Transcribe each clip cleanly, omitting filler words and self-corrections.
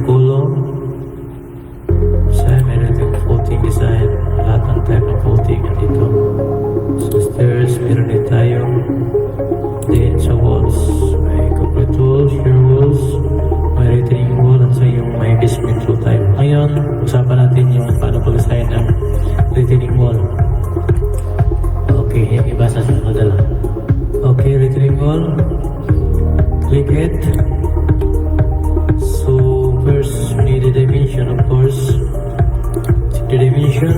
column. So, meron din footing design. Lahat ng type ng footing nandito. So, stairs, meron din tayo. Then, sa walls, may concrete walls, shear walls, may retaining wall, at sa yung may basement flow type. Ngayon, usapan natin yung paano pag-design ng retaining wall. Okay, yung iba sa madala. Okay, retaining wall. Click it. So, first, we need the dimension, of course. Check the dimension.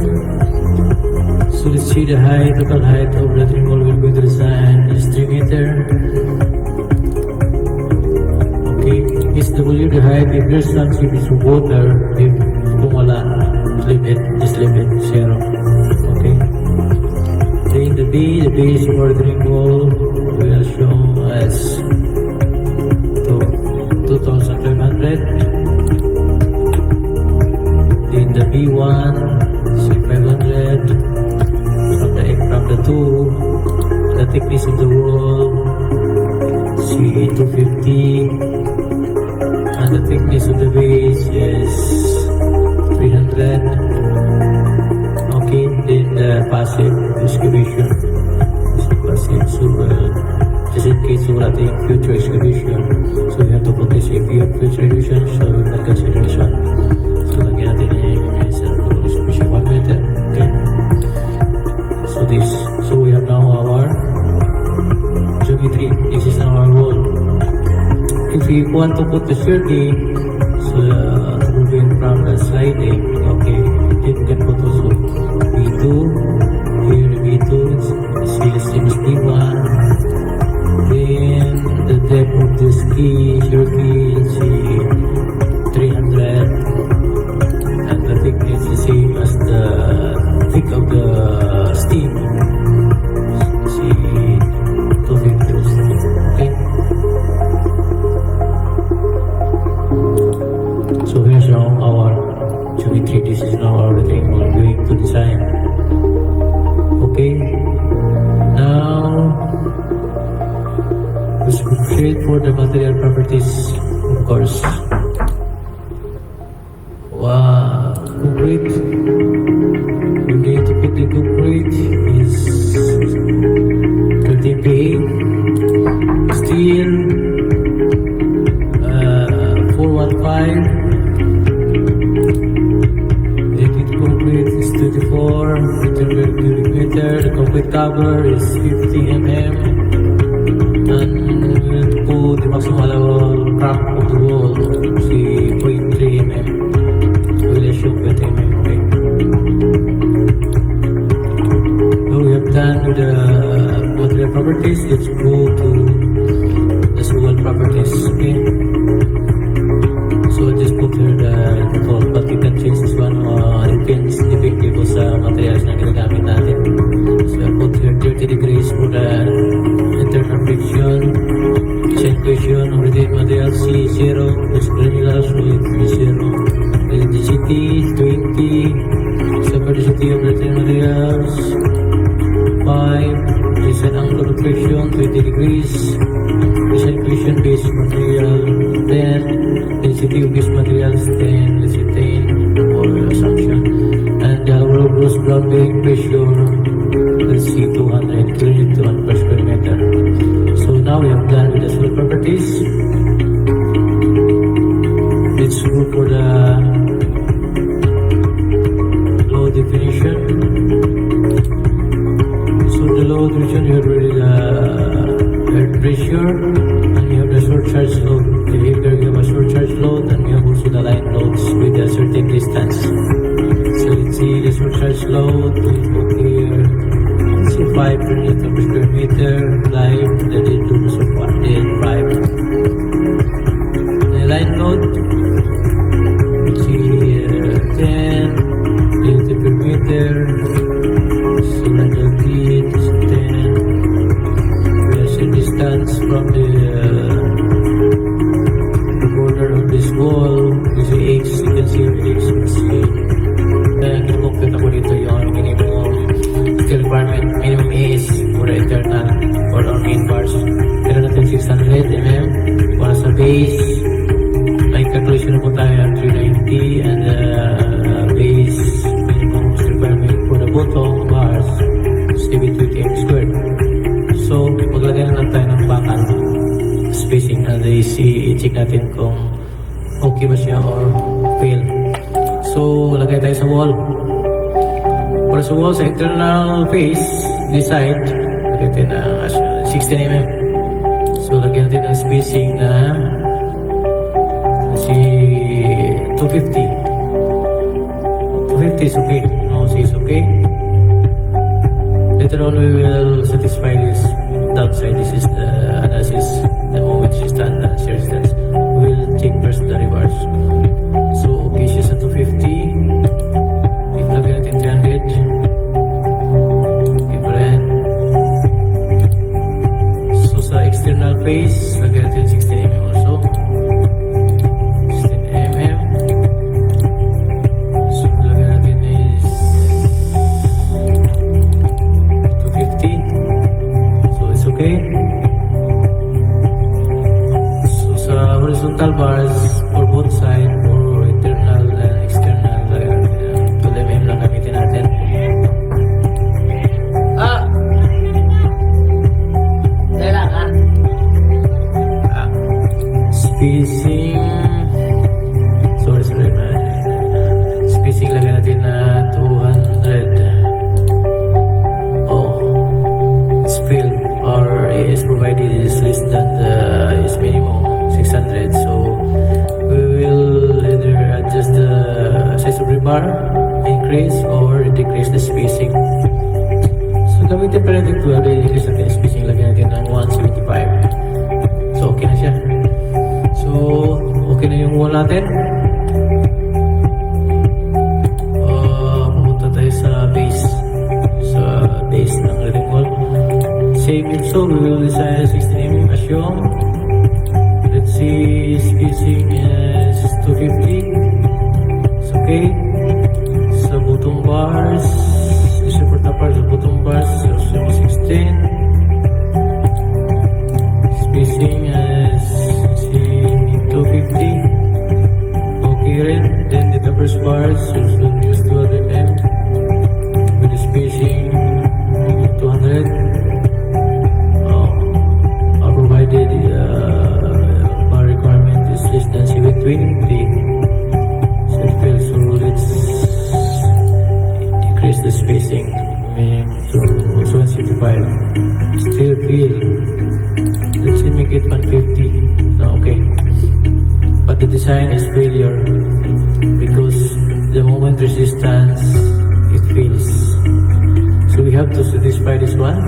So, let's see the height, total height of retaining wall will be designed is 3 meter. Okay, is W the height. If there's not series of water, if kung wala, just leave it, 0. Okay. Then the base of retaining wall will show as 2,500. Then the B1 is 500. From the 2, the thickness of the wall see 250, and the thickness of the base is 300. Okay, then the passive excavation is passive. So just in case wala tayong future excavation, so we have to put this if you have future excavation, so we will consider this one. So lagyan natin yung excavation 1 meter. Okay. So we have now our geometry. This is now our wall. If we want to put the survey, so moving from the sliding, okay, then we can put also B2. Here the B2 is same as B1. Then the depth of the ski survey is 300, and the thickness is same as the thick of the steam. See 250. Okay. So here's now our geometry. This is now our thing we're going to design. Okay. Now let's proceed for the material properties, of course. Wow, concrete. We need to put the concrete is 30 PA. Steel 415. Liquid concrete is 24 cubic meter. The concrete cover is 50 mm. And we'll put the maximum crack of the wall, see 0.3 mm. We'll show 20 mm. Okay. So we have done with the material properties. Let's go to the wall properties. Okay. So just put here the wall, but you can change this one. Depends depende sa materials na ginagamit natin. So I put here 30 degrees for the internal friction. Design equation of the material C0 is granular, so it is 0. The density is 20. Subversity of the materials 5. Design angle of friction 20 degrees. Design equation base material 10. Density of base materials 10. Let's say 10 for assumption. And the overall gross ground bearing pressure, let's see 200 kN per square meter. So now we have done with the soil properties. Let's go for the load definition. So the load definition, you have already the air pressure, and you have the surcharge load. Here you have a surcharge load, and you have also the line loads with a certain distance. So let's see the surcharge load. We put here, let's see 5 per meter per square meter. Live, the terms of 1 and 5. The line load, let's see 10 kg per meter. So like the feet is 10. We have some distance from the i-check natin kung okay ba siya or fail. So, lagay tayo sa wall. Para sa wall, sa internal face, this side, lagay tayo na 16 mm. So, lagyan natin ng spacing na si 250. 250 is okay. No, is okay. Later on, we will satisfy this downside. This is the analysis. The moment she stands at shear distance, we will check first the reverse. So, okay siya sa 250. I-plug natin 300. Okay pa rin. So, sa external face, lagyan natin 16 mm also. 16 mm. So, lagyan natin is 250. So, it's okay. So, sa horizontal bars, for both sides, for internal and external, 12 mm lang gamitin natin. Spacing, sorry man. Spacing lagyan natin na 200. It's filled or is provided is less than the is minimum 600. So we will either adjust the size of rebar, increase or decrease the spacing. So gamitin pa natin ito, decrease natin yung spacing, lagyan natin ng 175. So okay na siya. So okay na yung wall natin. Pumunta tayo sa base. Sa base ng reading wall. Same also, we will design 16 mm as yung. Let's see, spacing is 250. It's okay. Sa bottom bars, support na part sa bottom bars, also 16. Spacing is 250. Okay rin. Then the first bars, also use 200 mm. With the spacing 200. Provided bar requirement is less than 720. So it fails, so let's decrease the spacing to 175. Still fail. Let's make it 150. Okay. But the design is failure because the moment resistance it fails. So we have to satisfy this one.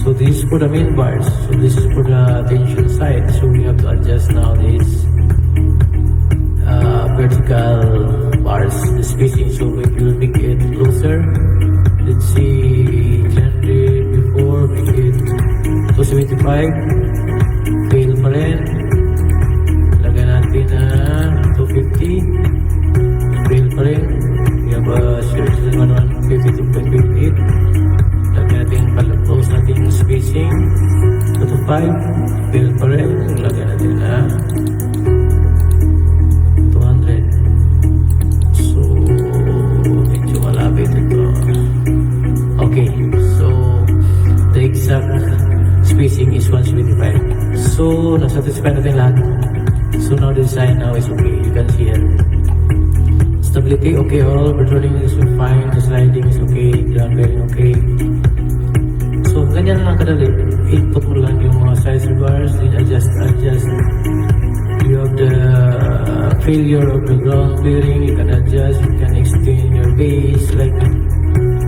So this is for the main bars. So this is for the tension side. So we have to adjust now this vertical bars, the spacing. So we will make it closer. Let's see, 300 before, make it 275. Fail pa rin. Lagyan natin na 250. Fail pa rin. We have a shear 152.58. Lagyan natin, palapos natin yung spacing 2 to 5. Fail pa rin. Lagyan natin na 200. So, medyo malapit ito. Okay, so the exact spacing is 175. So, nasatisfy natin lahat. So now the design now is okay. You can see it. Stability, okay. All controlling is fine. The sliding is okay. Ground bearing, okay. So ganyan lang kadali. Input mo lang yung mga size bars. Then adjust. You have the failure of the ground bearing. You can adjust. You can extend your base. Like,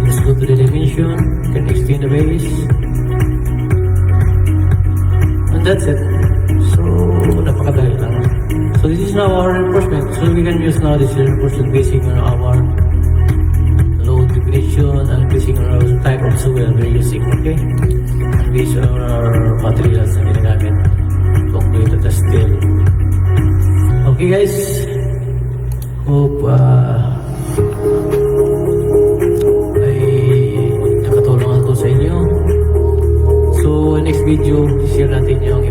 let's go to the dimension. You can extend the base. And that's it. So, napakadali lang. So, this is now our reinforcement. So, we can use now this reinforcement basing on our load definition and basing on our type of soil we're using, okay? And based on our materials na ginagamit. Concrete at steel. Okay guys. Hope ay nakatulong ako sa inyo. So, next video, share natin yung